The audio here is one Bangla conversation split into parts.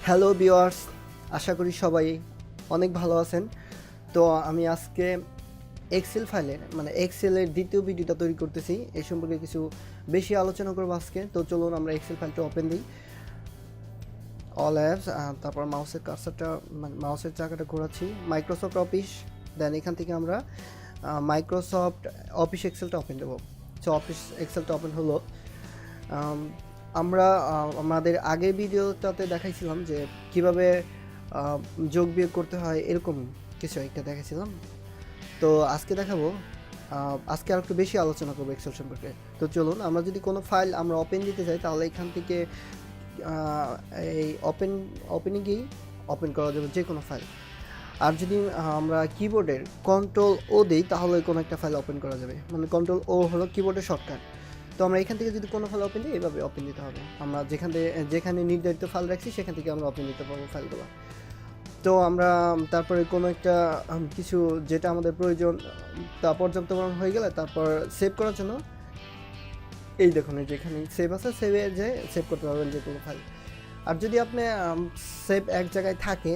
হ্যালো ভিউয়ার্স, আশা করি সবাই অনেক ভালো আছেন। তো আমি আজকে এক্সেল ফাইলের এক্সেলের দ্বিতীয় ভিডিওটা তৈরি করতেছি। এই সম্পর্কে কিছু বেশি আলোচনা করবো আজকে। তো চলুন আমরা এক্সেল ফাইলটা ওপেন দিই। অল অ্যাপস, তারপর মাউসের কার্সারটা মাউসের চাকাটা ঘোরাচ্ছি, মাইক্রোসফট অফিস। দেন এখান থেকে আমরা মাইক্রোসফট অফিস এক্সেলটা ওপেন দেবো। সো অফিস এক্সেলটা ওপেন হলো। আমরা আমাদের আগের ভিডিওটাতে দেখাইছিলাম যে কিভাবে যোগ বিয়োগ করতে হয়, এরকম কিছু একটা দেখাইছিলাম। তো আজকে দেখাবো, আজকে আর একটু বেশি আলোচনা করবো এক্সেল সম্পর্কে। তো চলুন, আমরা যদি কোনো ফাইল আমরা ওপেন দিতে চাই তাহলে এখান থেকে এই ওপেনে গিয়েই ওপেন করা যাবে যে কোনো ফাইল। আর যদি আমরা কিবোর্ডের কন্ট্রোল ও দিই তাহলে কোনো একটা ফাইল ওপেন করা যাবে। কন্ট্রোল ও হলো কিবোর্ডের শর্টকাট। তো আমরা এখান থেকে যদি কোনো ফাইল ওপেন দিই এভাবে ওপেন দিতে হবে। আমরা যেখানে নির্ধারিত ফাইল রাখছি সেখান থেকে আমরা ওপেন দিতে পারবো ফাইলগুলো। তো আমরা তারপরে কোনো একটা কিছু যেটা আমাদের প্রয়োজন তা পর্যাপ্ত পরিমাণ হয়ে গেলে তারপর সেভ করার জন্য এই দেখুন, যেখানে সেভ আছে সেভে যে সেভ করতে পারবেন যে কোনো ফাইল। আর যদি আপনি সেভ এক জায়গায় থাকে,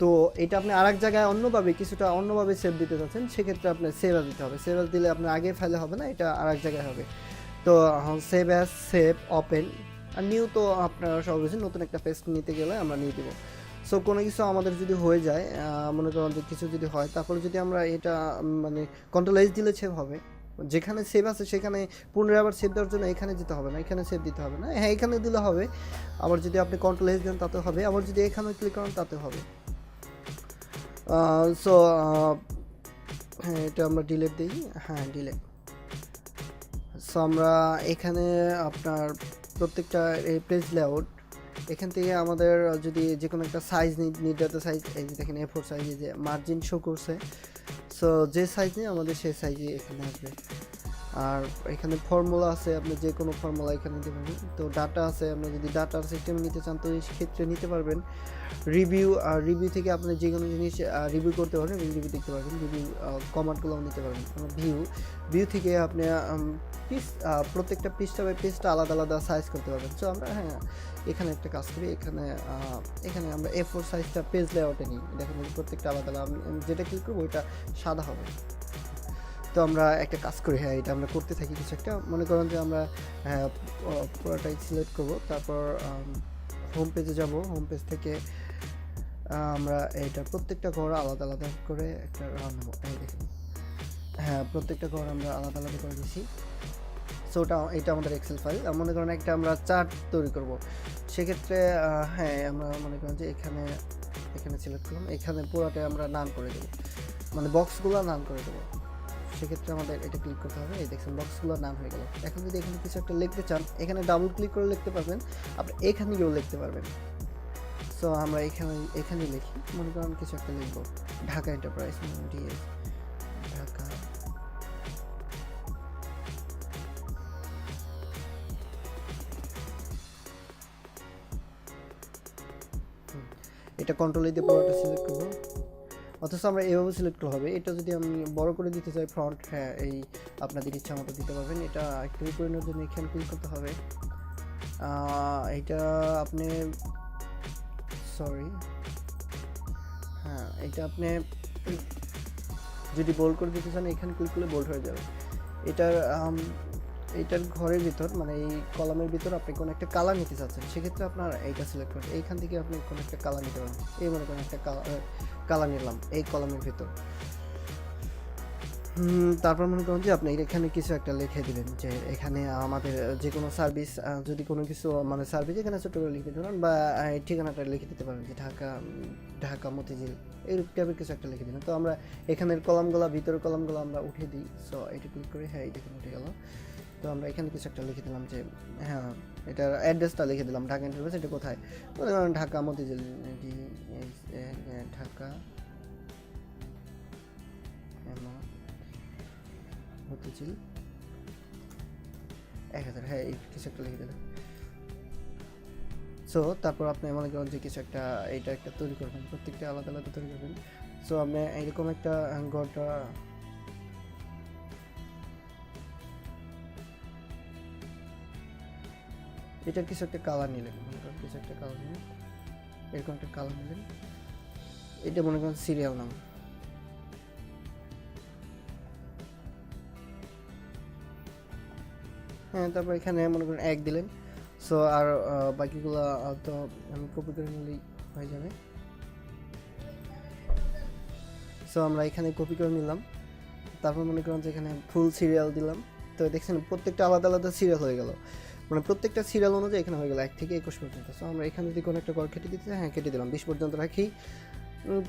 তো এটা আপনি আরেক জায়গায় অন্যভাবে সেভ দিতে চাচ্ছেন, সেক্ষেত্রে আপনার সেভ অ্যাজ দিতে হবে। সেভ অ্যাজ দিলে আপনার আগের ফাইলে হবে না, এটা আরেক জায়গায় হবে। তো সেভ অ্যাজ, সেভ, ওপেন আর নিউ। তো আপনারা সব কিছু নতুন একটা পেজ নিতে গেলে আমরা নিয়ে দেবো। সো কোনো কিছু আমাদের যদি হয়ে যায়, মনে করেন যে কিছু যদি হয়, তারপরে যদি আমরা এটা কন্ট্রোল এস দিলে সেভ হবে। যেখানে সেভ আছে সেখানে পুনরায় আবার সেভ দেওয়ার জন্য এখানে যেতে হবে না, এখানে সেভ দিতে হবে না। হ্যাঁ, এখানে দিলে হবে। আবার যদি আপনি কন্ট্রোল এস দেন তাতে হবে, আবার যদি এখানে ক্লিক করেন তাতে হবে। সো হ্যাঁ, এটা আমরা ডিলিট দিই। হ্যাঁ, ডিলিট। সো আমরা এখানে আপনার প্রত্যেকটা এই পেজ লেআউট, এখান থেকে আমাদের যদি যে কোনো একটা সাইজ নির্ধারিত সাইজ, এই যে দেখেন A4 সাইজে যে মার্জিন শো করছে, সো যে সাইজ নিয়ে আমাদের সেই সাইজে এখানে আসবে। আর এখানে ফর্মুলা আছে, আপনি যে কোনো ফর্মুলা এখানে নিতে পারবেন। তো ডাটা আছে, আপনি যদি ডাটার সিস্টেম নিতে চান তো এই ক্ষেত্রে নিতে পারবেন। রিভিউ থেকে আপনি যে কোনো জিনিস রিভিউ করতে পারবেন, রিভিউ দেখতে পারবেন, রিভিউ কমান্ডগুলোও নিতে পারবেন। ভিউ থেকে আপনি প্রত্যেকটা পেজটা আলাদা আলাদা সাইজ করতে পারবেন। সো আমরা এখানে একটা কাজ করি, এখানে আমরা A4 সাইজটা পেজ লেআউটে নিই। দেখেন প্রত্যেকটা আলাদা আলাদা, আমি যেটা ক্লিক করবো ওইটা সাদা হবে। তো আমরা একটা কাজ করি, এটা আমরা করতে থাকি কিছু একটা। মনে করেন যে আমরা পুরোটাই সিলেক্ট করব, তারপর হোম পেজে যাব। হোম পেজ থেকে আমরা এটা প্রত্যেকটা ঘর আলাদা আলাদা করে একটা রান নেব। এই দেখুন, প্রত্যেকটা ঘর আমরা আলাদা আলাদা করে দিচ্ছি। সো এটা আমাদের এক্সেল ফাইল। মনে করেন একটা আমরা চার্ট তৈরি করব, সেক্ষেত্রে আমরা মনে করেন যে এখানে সিলেক্ট করলাম, এখানে পুরোটাই আমরা নাম করে দেবো, বক্সগুলো নাম করে দেবো। সেক্ষেত্রে আমাদের এটা ক্লিক করতে হবে। এই দেখছেন বক্সগুলোর নাম হয়ে গেল। এখন যদি এখানে কিছু একটা লিখতে চান, এখানে ডাবল ক্লিক করে লিখতে পারবেন, আপনি এখানে গিয়েও লিখতে পারবেন। সো আমরা এখানে লিখি, মনে করেন কিছু একটা লিখবো, ঢাকা এন্টারপ্রাইজ, ঢাকা। এটা কন্ট্রোল দিয়ে পুরোটা সিলেক্ট করবো, অথচ আমরা এভাবে সিলেক্ট করতে হবে। এটা যদি আমি বড় করে দিতে চাই ফ্রন্ট, এই আপনাদের ইচ্ছা মতো দিতে পারবেন। এটা একটু করে নেওয়ার জন্য এখানে ক্লিক করতে হবে। এটা আপনি এটা আপনি যদি বোল্ড করে দিতে চান এখানে ক্লিক করলে বোল্ড হয়ে যাবে। এটার ঘরের ভিতর, এই কলামের ভিতর আপনি কোনো একটা কালার নিতে চাচ্ছেন, সেক্ষেত্রে আপনার এইটা সিলেক্ট করবেন। এইখান থেকে আপনি কোনো একটা কালার নিতে পারেন। এই মনে করেন একটা কালার নিলাম এই কলামের ভিতর। তারপর মনে করেন যে আপনি এখানে কিছু একটা লিখে দিবেন, যে এখানে আমাদের যে কোনো সার্ভিস, যদি কোনো কিছু সার্ভিস এখানে ছোটো করে লিখে দিতে পারেন, বা ঠিকানাটা লিখে দিতে পারেন যে ঢাকা মতিঝিল, এই টাইপের কিছু একটা লিখে দিবেন। তো আমরা এখানের ভিতরের কলামগুলো আমরা উঠিয়ে দিই। সো এটা ক্লিক করে এটা এখানে উঠে গেল। তো আমরা এখানে কিছু একটা লিখে দিলাম যে এটার অ্যাড্রেসটা লিখে দিলাম, ঢাকা এন্টারপ্রাইজ এটা কোথায়, ঢাকা মতিঝিল, ঢাকা মতিঝিল 1000, এই কিছু একটা লিখে দিলাম। সো তারপর আপনি মনে করেন যে কিছু একটা এইটা একটা তৈরি করবেন, প্রত্যেকটা আলাদা আলাদা তৈরি করবেন। সো আপনি এইরকম একটা ঘরটা এটার কিছু একটা কালার নিলেন, মনে করেন কিছু একটা কালার নিলেন। এরকম একটা কালার নেবেন, এটা মনে করেন সিরিয়াল নাম। হ্যাঁ, তারপর এখানে মনে করেন 1 দিলেন। সো আর বাকিগুলো তো আমি কপি করে নিলেই হয়ে যাবে। সো আমরা এখানে কপি করে নিলাম, তারপর মনে করেন যে এখানে ফুল সিরিয়াল দিলাম। তো দেখছেন প্রত্যেকটা আলাদা আলাদা সিরিয়াল হয়ে গেল, মানে প্রত্যেকটা সিরিয়াল অনুযায়ী এখানে হয়ে গেল 1 থেকে 21 পর্যন্ত। সো আমরা এখানে যদি কোনো একটা ঘর কেটে দিতে চাই, হ্যাঁ কেটে দিলাম, 20 পর্যন্ত রাখি।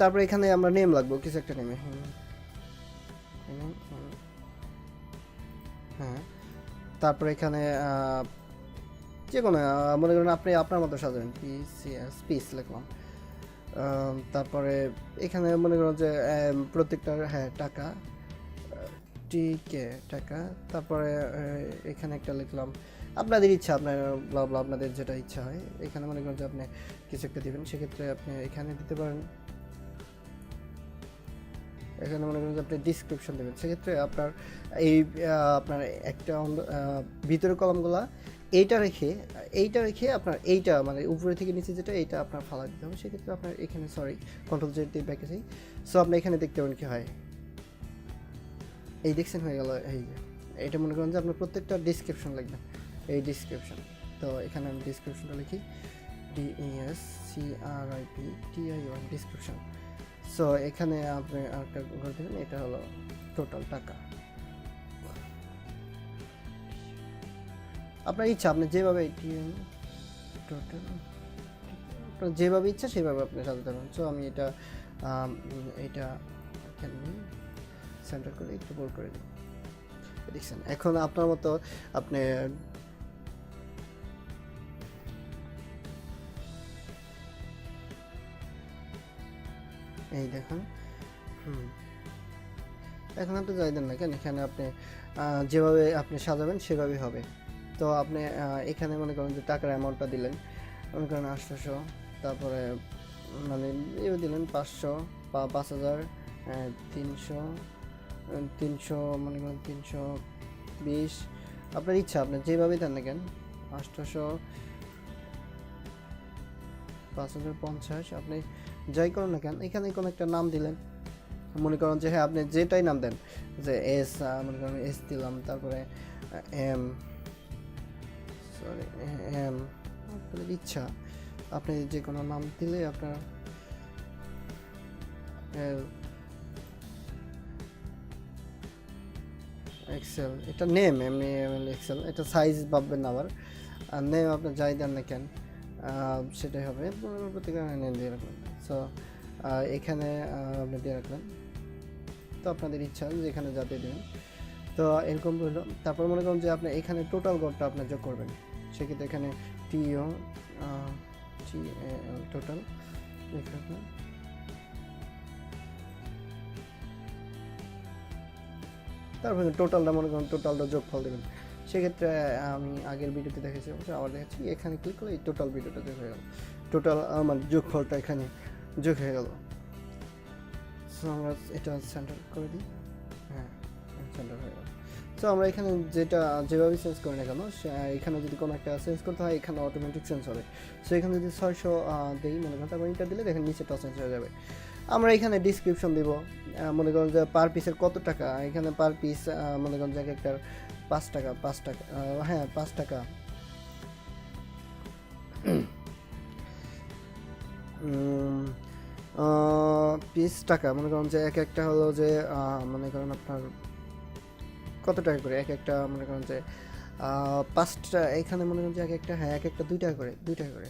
তারপর এখানে আমরা নেম লাগবো, কিছু একটা নেমে। হ্যাঁ, তারপর এখানে যে কোনো মনে করেন আপনি আপনার মতো সাজাবেন, পিস লিখলাম। তারপরে এখানে মনে করেন যে প্রত্যেকটার হ্যাঁ টাকা, টিকে টাকা। তারপরে এখানে একটা লিখলাম, আপনাদের ইচ্ছা, আপনাদের যেটা ইচ্ছা হয়। এখানে মনে করেন যে আপনি কিছু একটা দিবেন, সেক্ষেত্রে আপনি এখানে দিতে পারেন। এখানে মনে করেন যে আপনি ডিসক্রিপশন দেবেন, সেক্ষেত্রে আপনার আপনার একটা ভিতরের কলামগুলা এইটা রেখে আপনার এইটা মানে উপরে থেকে নিচে যেটা এইটা আপনার ফালা দিতে হবে। সেক্ষেত্রে আপনার এখানে কন্ট্রোল জেড দিয়ে ব্যাকে যাই। সো আপনি এখানে দেখতে পাবেন কি হয়, এই দেখছেন হয়ে গেল। এইটা মনে করেন যে আপনার প্রত্যেকটা ডিসক্রিপশন লিখবেন, এই ডিসক্রিপশন। তো এখানে আমি ডিসক্রিপশনটা লিখি, DESCRIPTION ডিসক্রিপশন। সো এখানে আপনি আরেকটা করে দেবেন, এটা হলো টোটাল টাকা। আপনার ইচ্ছা, আপনি যেভাবে টোটাল আপনার যেভাবে ইচ্ছা সেভাবে আপনি সাজাতে পারেন। সো আমি এটা এখানে সেন্টার করে একটু বড় করে দিই। দেখছেন এখন আপনার মতো আপনি এই দেখুন। এখন আপনি যাই দেন না কেন, এখানে আপনি যেভাবে আপনি সাজাবেন সেভাবেই হবে। তো আপনি এখানে মনে করেন যে টাকার অ্যামাউন্টটা দিলেন, মনে করেন 800, তারপরে মানে এবার দিলেন 500 বা 5000, 300 মনে করেন 320, আপনার ইচ্ছা, আপনি যেভাবেই দেন না কেন। 800, 5050, আপনি যাই করুন না কেন, এখানে কোনো একটা নাম দিলেন। মনে করেন যে হ্যাঁ আপনি যেটাই নাম দেন, যে এস, মনে করেন এস দিলাম, তারপরে এম, আপনার ইচ্ছা, আপনি যে কোনো নাম দিলে আপনার এক্সেল, এটা নেম, এমনি এক্সেল, এটা সাইজ ভাববেন না আবার। আর নেম আপনি যাই দেন না কেন সেটাই হবে, প্রত্যেকে নেম দিয়ে রাখবেন। সো এখানে আপনি দিয়ে রাখবেন, তো আপনাদের ইচ্ছা যেখানে যাতে দেবেন। তো এরকম হলো। তারপর মনে করুন যে আপনি এখানে টোটাল গড়টা আপনি যোগ করবেন, সেক্ষেত্রে এখানে টোটাল লিখবেন। তারপরে টোটালটা মনে করেন টোটালটা যোগফল দেবেন। সেক্ষেত্রে আমি আগের ভিডিওতে দেখেছি, আবার দেখাচ্ছি, এখানে ক্লিক করলে এই টোটাল ভিডিওটা যোগ হয়ে গেল, টোটাল আমার যোগফলটা এখানে যোগ হয়ে গেল। সো আমরা এটা সেন্টার করে দিই, হ্যাঁ সেন্টার হয়ে গেল। সো আমরা এখানে যেভাবে চেঞ্জ করি না কেন, এখানে যদি কোনো একটা চেঞ্জ করতে হয় এখানে অটোমেটিক চেঞ্জ হবে। সো এখানে যদি 600 দিই মনে করেন, তারপর ইন্টার দিলে দেখেন নিচেটা চেঞ্জ হয়ে যাবে। আমরা এখানে ডিসক্রিপশন দিব, মনে করেন যে পার পিসের কত টাকা, এখানে পার পিস মনে করেন যে এক একটার 5 টাকা, হ্যাঁ 5 টাকা। পিস টাকা মনে করেন যে এক একটা হলো যে মনে করেন আপনার কত টাকা করে এক একটা, মনে করেন যে 5টা, এখানে মনে করেন যে এক একটা, হ্যাঁ এক একটা 2 টাকা করে, 2 টাকা করে।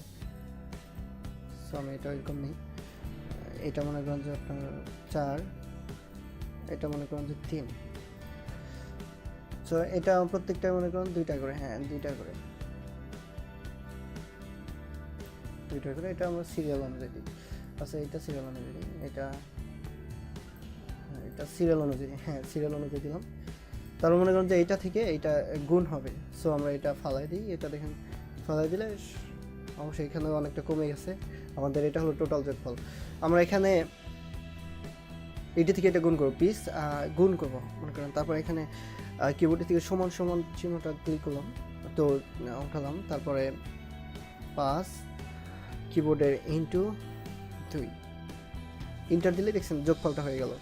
সো আমি এটা এরকম নেই, এটা মনে করেন যে আপনার 4, এটা মনে করেন যে 3। সো এটা প্রত্যেকটা মনে করেন 2 টাকা করে, হ্যাঁ 2 টাকা করে, 2 টাকা করে। এটা আমরা সিরিয়াল অনুযায়ী দিই। আচ্ছা এটা সিরিয়াল অনুযায়ী, এটা সিরিয়াল অনুযায়ী, হ্যাঁ সিরিয়াল অনুযায়ী দিলাম। তারপর মনে করেন যে এইটা থেকে এইটা গুণ হবে। সো আমরা এটা ফালাই দিই, এটা দেখেন ফালাই দিলে অবশ্যই এখানে অনেকটা কমে গেছে আমাদের। এটা হলো টোটাল যোগফল। আমরা এখানে এইটা থেকে এটা গুণ করবো, পিস গুণ করবো মনে করেন। তারপর এখানে কিবোর্ড থেকে সমান সমান চিহ্নটা ক্লিক করলাম, তো উঠালাম, তারপরে 5 কিবোর্ডের ইনটু 2 ইন্টার দিলে দেখছেন যোগফলটা হয়ে গেল।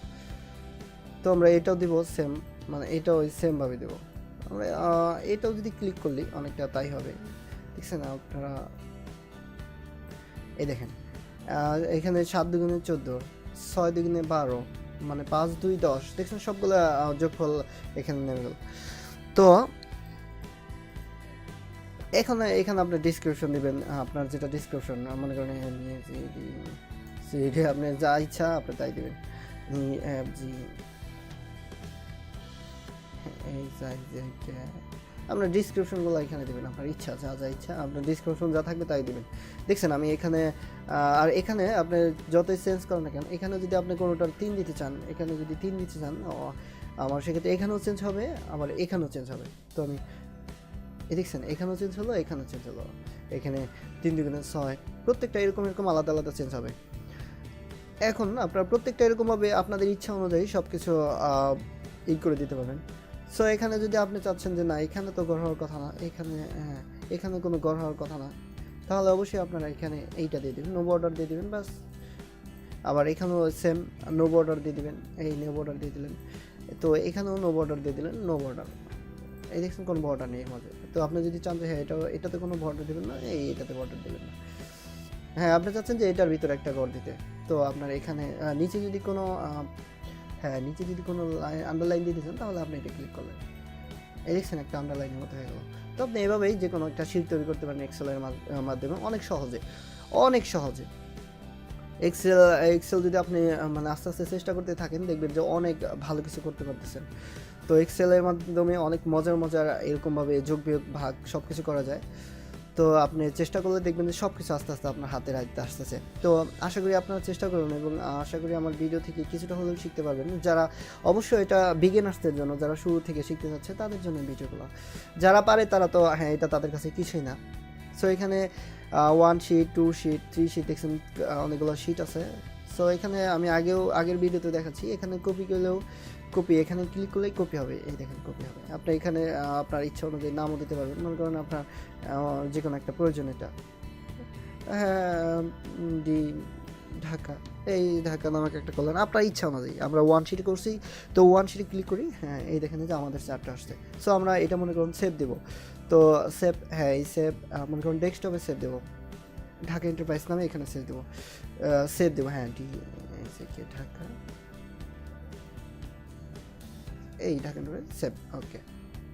তো আমরা এটাও দিব সেম, মানে এটাও সেমভাবে দেবো আমরা। এটাও যদি ক্লিক করলি অনেকটা তাই হবে, দেখছেন আপনারা। এই দেখেন এখানে 7 দুগুণে 14, 6 দুগুণে 12, মানে 5 2 10, দেখছেন সবগুলো যোগফল এখানে নেমে গেল। তো এখানে আপনি ডিসক্রিপশন দিবেন, আপনার যেটা ডিসক্রিপশন মনে করেন আপনি যা ইচ্ছা আপনি তাই দিবেন। আপনার ডিসক্রিপশনগুলো এখানে দেবেন, আপনার ইচ্ছা যা ইচ্ছা আপনার ডিসক্রিপশন যা থাকবে তাই দিবেন। দেখছেন আমি এখানে আর এখানে আপনি যতই চেঞ্জ করেন না কেন, এখানে যদি আপনি কোনোটার 3 দিতে চান, এখানে যদি 3 দিতে চান আমার সেক্ষেত্রে এখানেও চেঞ্জ হবে, আবার এখানেও চেঞ্জ হবে। তো আমি দেখছেন এখানেও চেঞ্জ হলো, এখানেও চেঞ্জ হলো, এখানে 3 দুগুণে 6, প্রত্যেকটা এরকম আলাদা আলাদা চেঞ্জ হবে। এখন আপনার প্রত্যেকটা এরকমভাবে আপনাদের ইচ্ছা অনুযায়ী সব কিছু করে দিতে পারবেন। সো এখানে যদি আপনি চাচ্ছেন যে না এখানে তো গড় হওয়ার কথা না, এখানে কোনো গড় হওয়ার কথা না, তাহলে অবশ্যই আপনারা এখানে এইটা দিয়ে দেবেন, নো বর্ডার দিয়ে দেবেন বাস। আবার এখানেও সেম নো বর্ডার দিয়ে দেবেন, এই নো বর্ডার দিয়ে দিলেন। তো এখানেও নো বর্ডার দিয়ে দিলেন, নো বর্ডার। এই দেখছেন কোনো বর্ডার নেই মাঝে। তো আপনি যদি চান যে হ্যাঁ এটাতে কোনো বর্ডার দেবেন না, এটাতে বর্ডার দেবেন না। হ্যাঁ আপনি চাচ্ছেন যে এটার ভিতরে একটা গড় দিতে, তো আপনার এখানে নিচে যদি কোনো আন্ডারলাইন দিয়ে দিচ্ছেন তাহলে আপনি এটা ক্লিক করলেন, এই দেখছেন একটা আন্ডারলাইনের মতো হয়ে গেল। তো আপনি এভাবেই যে কোনো একটা শীট তৈরি করতে পারেন এক্সেলের মাধ্যমে অনেক সহজে। এক্সেল যদি আপনি মানে আস্তে আস্তে চেষ্টা করতে থাকেন দেখবেন যে অনেক ভালো কিছু করতে পারতেছেন। তো এক্সেলের মাধ্যমে অনেক মজার এরকমভাবে যোগ বিয়োগ ভাগ সব কিছু করা যায়। তো আপনি চেষ্টা করলে দেখবেন যে সব কিছু আস্তে আস্তে আপনার হাতের আয়ত্তে আসতেছে। তো আশা করি আপনারা চেষ্টা করুন এবং আশা করি আমার ভিডিও থেকে কিছুটা হলেও শিখতে পারবেন। যারা অবশ্যই এটা বিগিনার্সদের জন্য, যারা শুরু থেকে শিখতে যাচ্ছে তাদের জন্য ভিডিওগুলো। যারা পারে তারা তো হ্যাঁ এটা তাদের কাছে কিছুই না। সো এখানে 1 শিট 2 শিট 3 শিট দেখছেন অনেকগুলো শিট আছে। সো এখানে আমি আগের ভিডিওতে দেখাচ্ছি, এখানে কপি করলেও কপি, এখানে ক্লিক করলেই কপি হবে, এই দেখেন কপি হবে। আপনি এখানে আপনার ইচ্ছা অনুযায়ী নামও দিতে পারবেন, মনে করেন আপনার যে কোনো একটা প্রয়োজন, এটা ঢাকা নামক একটা করলেন আপনার ইচ্ছা অনুযায়ী। আমরা 1 শিট করছি, তো 1 শিটে ক্লিক করি, হ্যাঁ এই দেখেন যে আমাদের চারটা আসছে। সো আমরা এটা মনে করুন সেভ দেবো, তো সেভ এই সেভ মনে করুন ডেস্কটপে সেভ দেবো, ঢাকা এন্টারপ্রাইজ নামে এখানে সেভ দেবো, হ্যাঁ ঢাকা, এই ঢাকা এন্টারপ্রাইজ সেভ, ওকে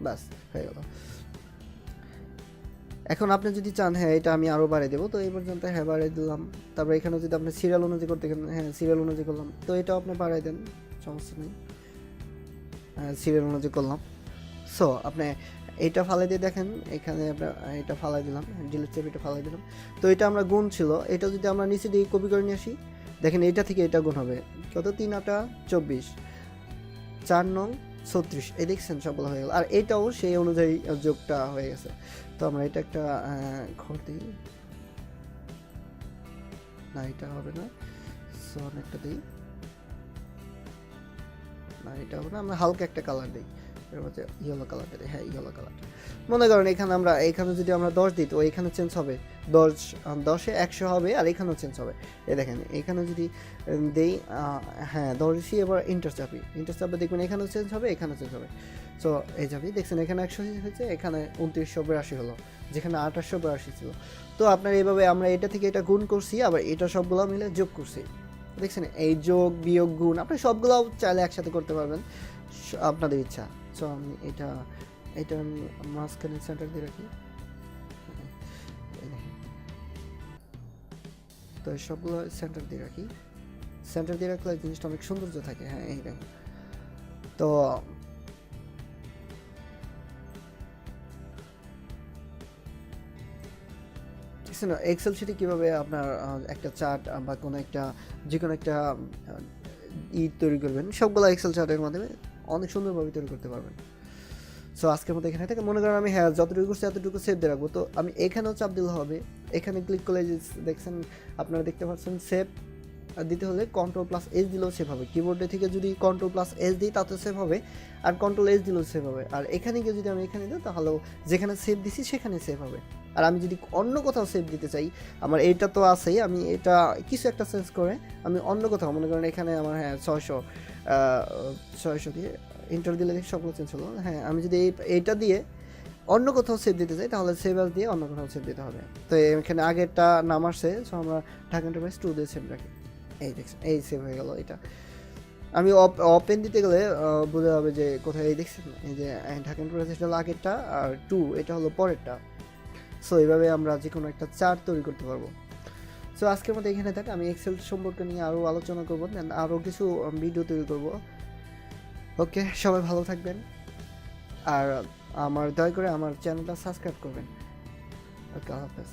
বাস হয়ে গেল। এখন আপনি যদি চান হ্যাঁ এটা আমি আরও বাড়িয়ে দেবো, তো এই পর্যন্ত হ্যাঁ বাড়িয়ে দিলাম। তারপরে এখানে যদি আপনি সিরিয়াল অনুযায়ী করতে হ্যাঁ সিরিয়াল অনুযায়ী করলাম, তো এটাও আপনি বাড়িয়ে দেন, সমস্যা নেই, সিরিয়াল অনুযায়ী করলাম। সো আপনি এইটা ফালাই দিয়ে দেখেন এখানে আপনার এটা ফালাই দিলাম, ডিলিট চেপ এটা ফালাই দিলাম। তো এটা আমরা গুণ ছিল, এটা যদি আমরা নিচে দিয়ে কপি করে নিয়ে আসি, দেখেন এটা থেকে এটা গুণ হবে কত, 3 8 24, 4 9 36, এই দেখছেন সবগুলো হয়ে গেল। আর এটাও সেই অনুযায়ী যোগটা হয়ে গেছে। তো আমরা এটা একটা ঘর দিই, না এটা হবে না, সো একটা দিই, না এটা হবে না, আমরা হালকা একটা কালার দিই, এর মধ্যে ইয়েলো কালারটা দিই, হ্যাঁ ইয়েলো কালারটা। মনে করেন এখানে যদি আমরা 10 দিই, তো এখানে চেঞ্জ হবে 10-এ 100 হবে, আর এখানেও চেঞ্জ হবে। এই দেখেন এখানে যদি দেই হ্যাঁ 10 দিচ্ছি, এবার ইন্টার চাপে দেখবেন এখানেও চেঞ্জ হবে, এখানেও চেঞ্জ হবে। সো এই যাবি দেখছেন এখানে 100 হয়েছে, এখানে 2982 হলো, যেখানে 2882 ছিল। তো আপনার এইভাবে আমরা এটা থেকে এটা গুণ করছি, আবার এটা সবগুলো মিলে যোগ করছি, দেখছেন এই যোগ বিয়োগ গুণ আপনি সবগুলো চাইলে একসাথে করতে পারবেন, আপনাদের ইচ্ছা। সো আমি এটা আমি মাঝখানে সেন্টার দিয়ে রাখি, তো সবগুলো সেন্টার দিয়ে রাখলে জিনিসটা অনেক সৌন্দর্য থাকে। হ্যাঁ এই দেখেন, তো এক্সেল শিটে কীভাবে আপনার একটা চার্ট বা যে কোনো একটা তৈরি করবেন, সবগুলো এক্সেল চার্টের মাধ্যমে অনেক সুন্দরভাবে তৈরি করতে পারবেন। সো আজকের মতো এখানে থেকে মনে করেন আমি হ্যাঁ যতটুকু করছি এতটুকু সেভ দিয়ে রাখবো, তো আমি এখানেও চাপ দিলে হবে, এখানে ক্লিক করলে দেখছেন আপনারা দেখতে পাচ্ছেন সেভ দিতে হলে Ctrl+S দিলেও সেভ হবে, কিবোর্ডে থেকে যদি Ctrl+S দিই তাতে সেভ হবে, আর Ctrl+S দিলেও সেভ হবে, আর এখানে গিয়ে যদি আমি এখানে দিই তাহলেও যেখানে সেভ দিছি সেখানে সেভ হবে। আর আমি যদি অন্য কোথাও সেভ দিতে চাই, আমার এইটা তো আছেই, আমি এটা কিছু একটা চেঞ্জ করে আমি অন্য কোথাও, মনে করেন এখানে আমার হ্যাঁ 600 দিয়ে এন্টার দিলে দেখি সবগুলো চেঞ্জ হলো। হ্যাঁ, আমি যদি এইটা দিয়ে অন্য কোথাও সেভ দিতে চাই তাহলে সেভ অ্যাজ দিয়ে অন্য কোথাও সেভ দিতে হবে। তো এখানে আগেরটা নাম আসছে, সো আমরা ঢাকা এন্টারপ্রাইজ 2 দিয়ে সেভ রাখি। এই দেখছেন, এই সেভ হয়ে গেল। এটা আমি ওপেন দিতে গেলে বোঝা হবে যে কোথায়, এই দেখছেন এই যে ঢাকা এন্টারপ্রাইজ এটা হলো আগেরটা, আর 2 এটা হলো পরেরটা। সো এইভাবে আমরা যে কোনো একটা চার্ট তৈরি করতে পারবো। সো আজকের মতো এখানে থাকে, আমি এক্সেল সম্পর্কে নিয়ে আরও আলোচনা করবো, দেন আরও কিছু ভিডিও তৈরি করব। ওকে, সবাই ভালো থাকবেন, আর দয়া করে আমার চ্যানেলটা সাবস্ক্রাইব করবেন। ওকে, আল্লাহ হাফেজ।